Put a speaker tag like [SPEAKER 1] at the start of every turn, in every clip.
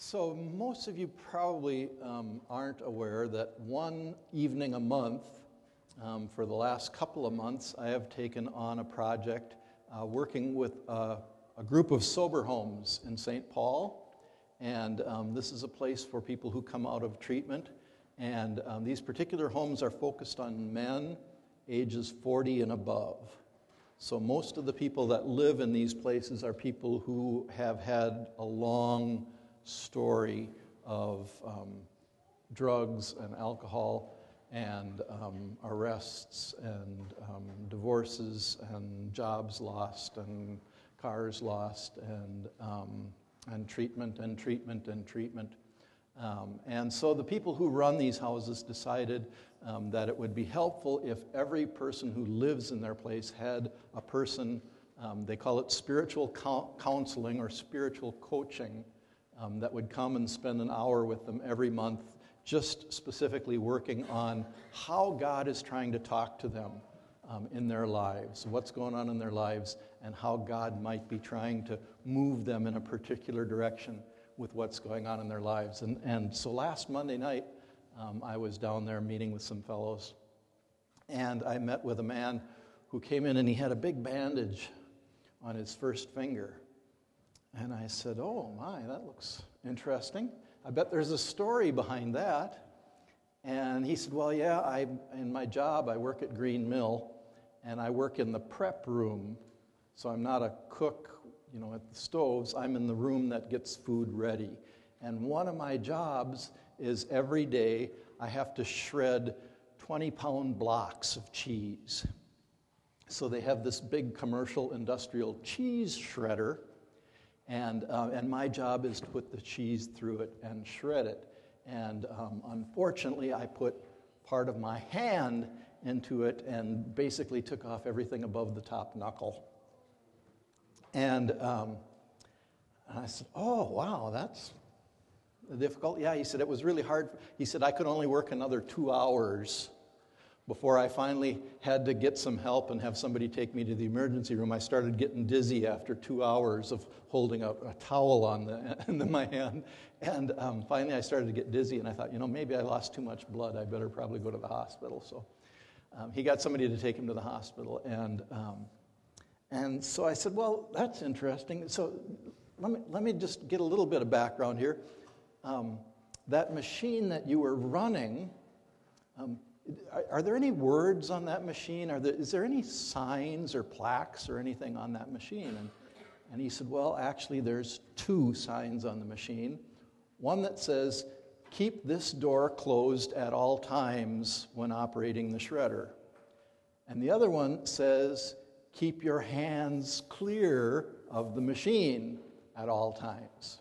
[SPEAKER 1] So most of you probably aren't aware that one evening a month, for the last couple of months, I have taken on a project working with a group of sober homes in St. Paul. And this is a place for people who come out of treatment. And these particular homes are focused on men ages 40 and above. So most of the people that live in these places are people who have had a long story of drugs and alcohol and arrests and divorces and jobs lost and cars lost and treatment and treatment and treatment. And so the people who run these houses decided that it would be helpful if every person who lives in their place had a person, they call it spiritual counseling or spiritual coaching, that would come and spend an hour with them every month, just specifically working on how God is trying to talk to them in their lives, what's going on in their lives, and how God might be trying to move them in a particular direction with what's going on in their lives. And so last Monday night, I was down there meeting with some fellows, and I met with a man who came in and he had a big bandage on his first finger. And I said, "Oh my, that looks interesting. I bet there's a story behind that." And he said, "Well, yeah, in my job, I work at Green Mill, and I work in the prep room. So I'm not a cook, at the stoves. I'm in the room that gets food ready. And one of my jobs is every day I have to shred 20-pound blocks of cheese. So they have this big commercial industrial cheese shredder, and my job is to put the cheese through it and shred it. And unfortunately, I put part of my hand into it and basically took off everything above the top knuckle. And I said, "Oh, wow, that's difficult." Yeah, he said, it was really hard. He said, I could only work another 2 hours before I finally had to get some help and have somebody take me to the emergency room. I started getting dizzy after 2 hours of holding a towel in my hand. And finally I started to get dizzy, and I thought, maybe I lost too much blood. I better probably go to the hospital. So he got somebody to take him to the hospital. And so I said, well, that's interesting. So let me just get a little bit of background here. That machine that you were running, are there any words on that machine? Is there any signs or plaques or anything on that machine? And he said, well, actually, there's 2 signs on the machine. One that says, keep this door closed at all times when operating the shredder. And the other one says, keep your hands clear of the machine at all times.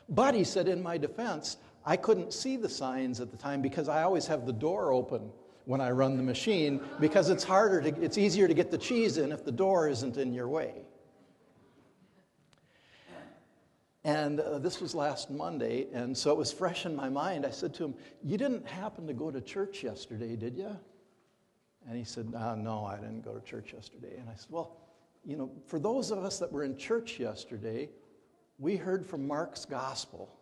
[SPEAKER 1] But he said, in my defense, I couldn't see the signs at the time because I always have the door open when I run the machine because it's easier to get the cheese in if the door isn't in your way. And this was last Monday, and so it was fresh in my mind. I said to him, you didn't happen to go to church yesterday, did you? And he said, no, I didn't go to church yesterday. And I said, well, for those of us that were in church yesterday, we heard from Mark's gospel.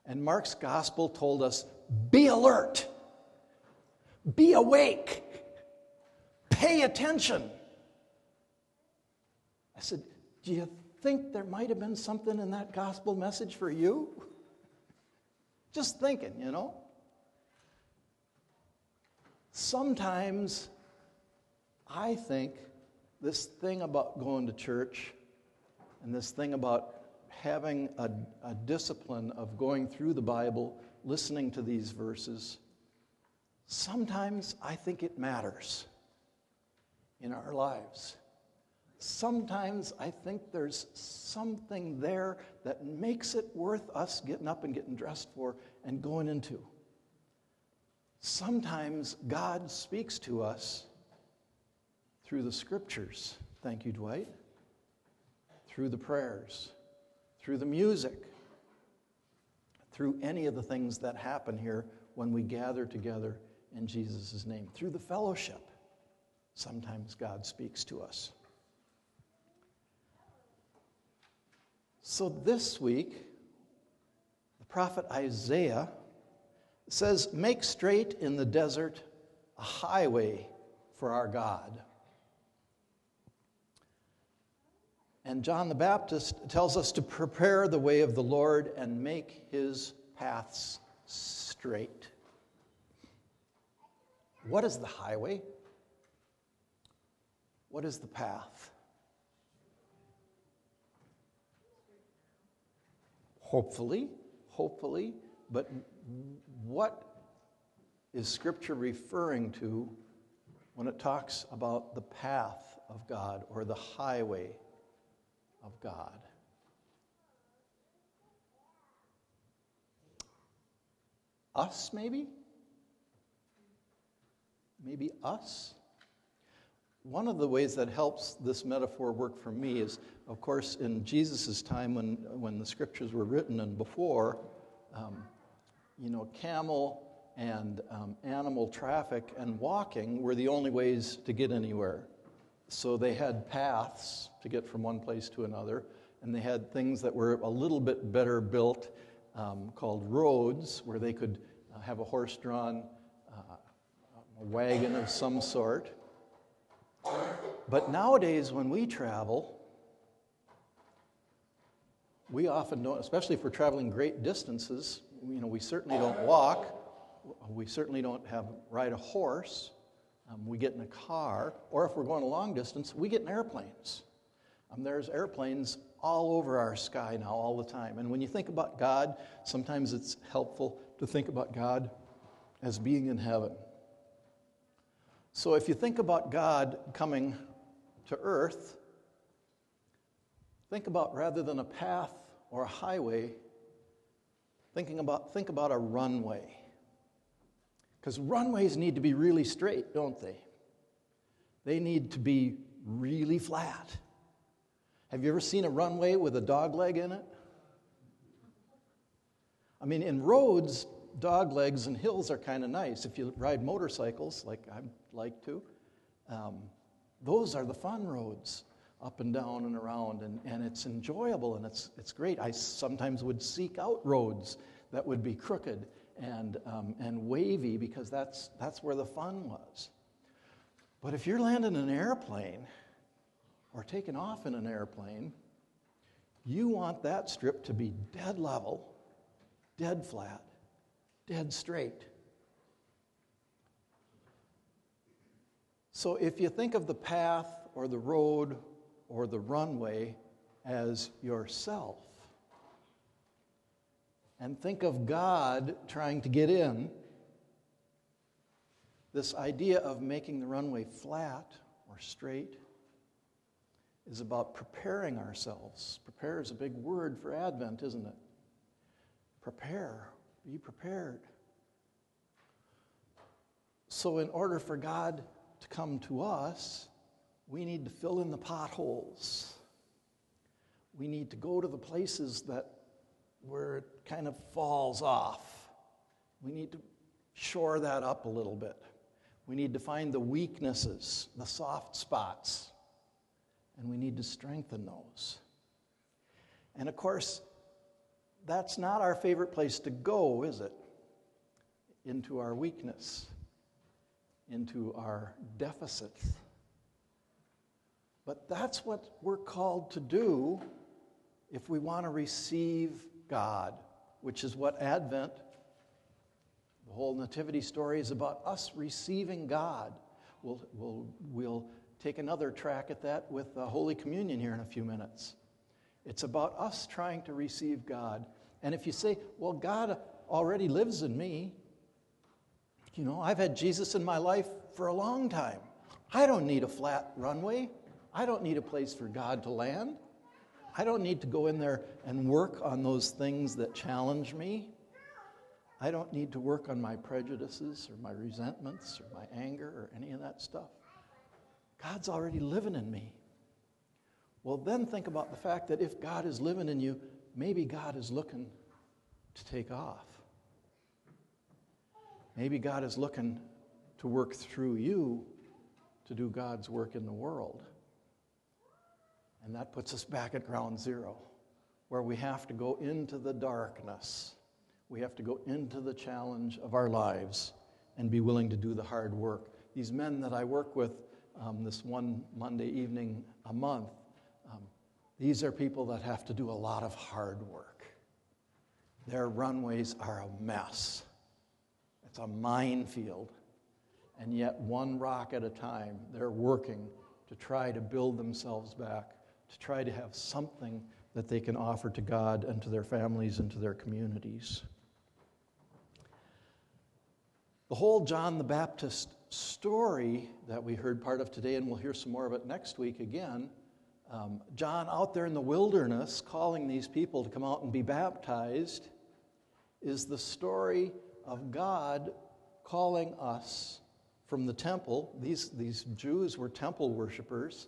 [SPEAKER 1] And Mark's gospel told us, be alert, be awake, pay attention. I said, do you think there might have been something in that gospel message for you? Just thinking, Sometimes I think this thing about going to church and this thing about having a discipline of going through the Bible, listening to these verses, sometimes I think it matters in our lives. Sometimes I think there's something there that makes it worth us getting up and getting dressed for and going into. Sometimes God speaks to us through the scriptures. Thank you, Dwight. Through the prayers, through the music, through any of the things that happen here when we gather together in Jesus' name. Through the fellowship, sometimes God speaks to us. So this week, the prophet Isaiah says, "Make straight in the desert a highway for our God." And John the Baptist tells us to prepare the way of the Lord and make his paths straight. What is the highway? What is the path? Hopefully, but what is Scripture referring to when it talks about the path of God or the highway of God? Us, maybe? Maybe us? One of the ways that helps this metaphor work for me is, of course, in Jesus' time when the Scriptures were written and before, camel and animal traffic and walking were the only ways to get anywhere. So they had paths to get from one place to another, and they had things that were a little bit better built called roads, where they could have a horse-drawn wagon of some sort. But nowadays, when we travel, we often don't, especially if we're traveling great distances, we certainly don't walk, we certainly don't ride a horse, we get in a car, or if we're going a long distance, we get in airplanes. There's airplanes all over our sky now all the time. And when you think about God, sometimes it's helpful to think about God as being in heaven. So if you think about God coming to earth, think about, rather than a path or a highway, think about a runway. Because runways need to be really straight, don't they? They need to be really flat. Have you ever seen a runway with a dog leg in it? In roads, dog legs and hills are kind of nice. If you ride motorcycles, like I like to, those are the fun roads, up and down and around, and it's enjoyable and it's great. I sometimes would seek out roads that would be crooked and wavy, because that's where the fun was. But if you're landing an airplane or taking off in an airplane, you want that strip to be dead level, dead flat, dead straight. So if you think of the path or the road or the runway as yourself, and think of God trying to get in, this idea of making the runway flat or straight is about preparing ourselves. Prepare is a big word for Advent, isn't it? Prepare. Be prepared. So in order for God to come to us, we need to fill in the potholes. We need to go to the places where it kind of falls off. We need to shore that up a little bit. We need to find the weaknesses, the soft spots, and we need to strengthen those. And of course, that's not our favorite place to go, is it? Into our weakness, into our deficits. But that's what we're called to do if we want to receive God, which is what Advent, the whole nativity story, is about, us receiving God. We'll take another track at that with Holy Communion here in a few minutes. It's about us trying to receive God. And if you say, well, God already lives in me, I've had Jesus in my life for a long time. I don't need a flat runway. I don't need a place for God to land. I don't need to go in there and work on those things that challenge me. I don't need to work on my prejudices or my resentments or my anger or any of that stuff. God's already living in me. Well, then think about the fact that if God is living in you, maybe God is looking to take off. Maybe God is looking to work through you to do God's work in the world. And that puts us back at ground zero, where we have to go into the darkness We have to go into the challenge of our lives and be willing to do the hard work. These men that I work with this one Monday evening a month, these are people that have to do a lot of hard work. Their runways are a mess. It's a minefield. And yet, one rock at a time, they're working to try to build themselves back, to try to have something that they can offer to God and to their families and to their communities. The whole John the Baptist story that we heard part of today, and we'll hear some more of it next week again, John out there in the wilderness calling these people to come out and be baptized, is the story of God calling us from the temple. These Jews were temple worshipers.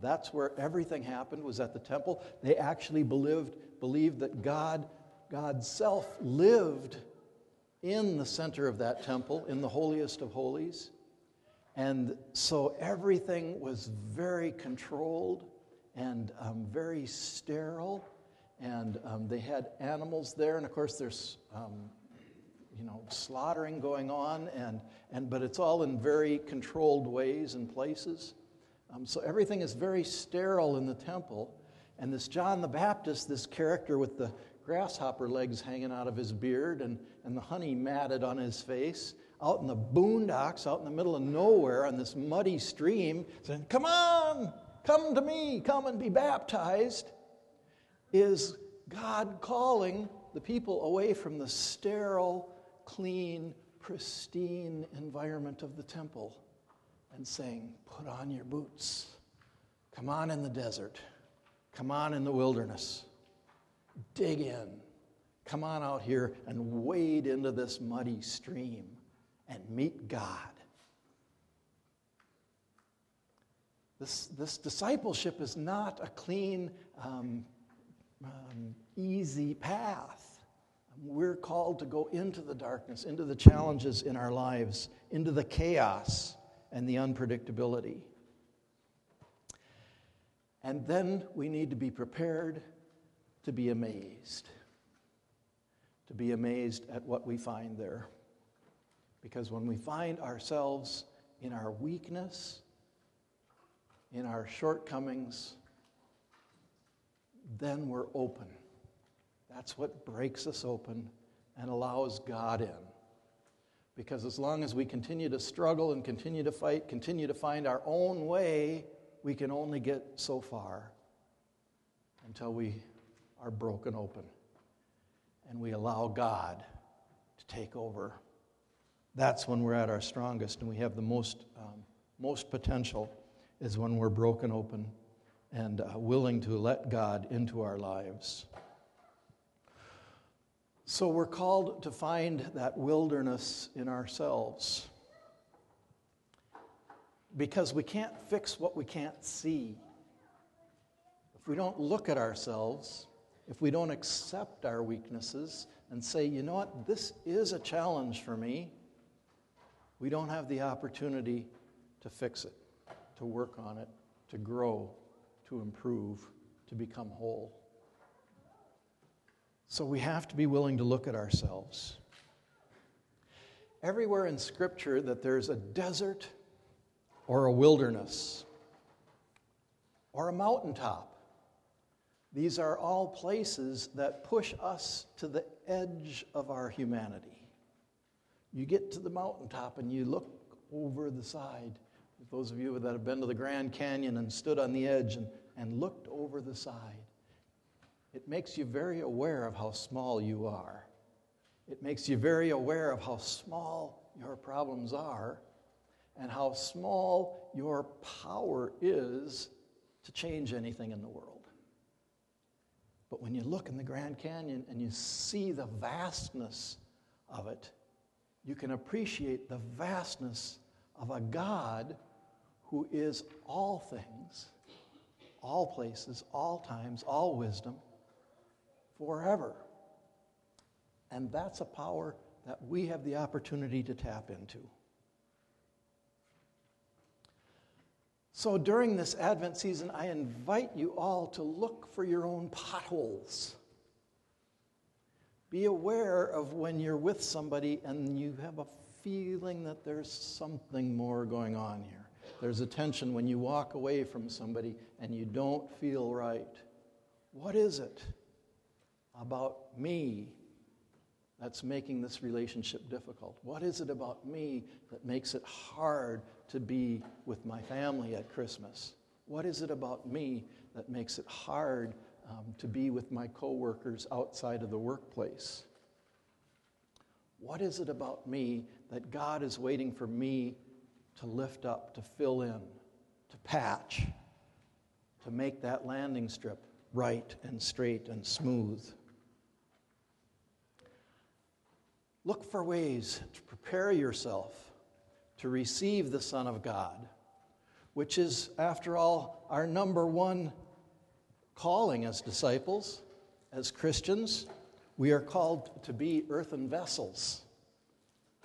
[SPEAKER 1] That's where everything happened, was at the temple. They actually believed that God's self lived in the center of that temple, in the holiest of holies. And so everything was very controlled and very sterile. And they had animals there. And of course there's slaughtering going on, but it's all in very controlled ways and places. So everything is very sterile in the temple. And this John the Baptist, this character with the grasshopper legs hanging out of his beard and the honey matted on his face, out in the boondocks, out in the middle of nowhere on this muddy stream, saying, "Come on, come to me, come and be baptized," is God calling the people away from the sterile, clean, pristine environment of the temple and saying, "Put on your boots. Come on in the desert. Come on in the wilderness. Dig in. Come on out here and wade into this muddy stream and meet God." This discipleship is not a clean, easy path. We're called to go into the darkness, into the challenges in our lives, into the chaos and the unpredictability. And then we need to be prepared to be amazed at what we find there. Because when we find ourselves in our weakness, in our shortcomings, then we're open. That's what breaks us open and allows God in. Because as long as we continue to struggle and continue to fight, continue to find our own way, we can only get so far until we are broken open and we allow God to take over. That's when we're at our strongest and we have the most potential, is when we're broken open and willing to let God into our lives. So we're called to find that wilderness in ourselves, because we can't fix what we can't see. If we don't look at ourselves, if we don't accept our weaknesses and say, "You know what, this is a challenge for me," we don't have the opportunity to fix it, to work on it, to grow, to improve, to become whole. So we have to be willing to look at ourselves. Everywhere in Scripture that there's a desert or a wilderness or a mountaintop, these are all places that push us to the edge of our humanity. You get to the mountaintop and you look over the side. Those of you that have been to the Grand Canyon and stood on the edge and looked over the side, it makes you very aware of how small you are. It makes you very aware of how small your problems are and how small your power is to change anything in the world. But when you look in the Grand Canyon and you see the vastness of it, you can appreciate the vastness of a God who is all things, all places, all times, all wisdom, forever. And that's a power that we have the opportunity to tap into. So during this Advent season, I invite you all to look for your own potholes. Be aware of when you're with somebody and you have a feeling that there's something more going on here. There's a tension when you walk away from somebody and you don't feel right. What is it about me that's making this relationship difficult? What is it about me that makes it hard to be with my family at Christmas? What is it about me that makes it hard to be with my coworkers outside of the workplace? What is it about me that God is waiting for me to lift up, to fill in, to patch, to make that landing strip right and straight and smooth? Look for ways to prepare yourself to receive the Son of God, which is, after all, our number one calling as disciples, as Christians. We are called to be earthen vessels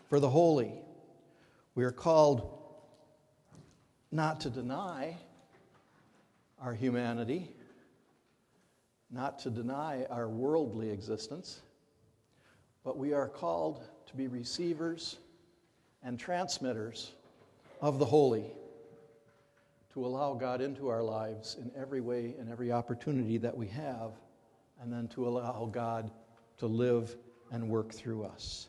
[SPEAKER 1] for the holy. We are called not to deny our humanity, not to deny our worldly existence, but we are called to be receivers and transmitters of the holy, to allow God into our lives in every way and every opportunity that we have, and then to allow God to live and work through us.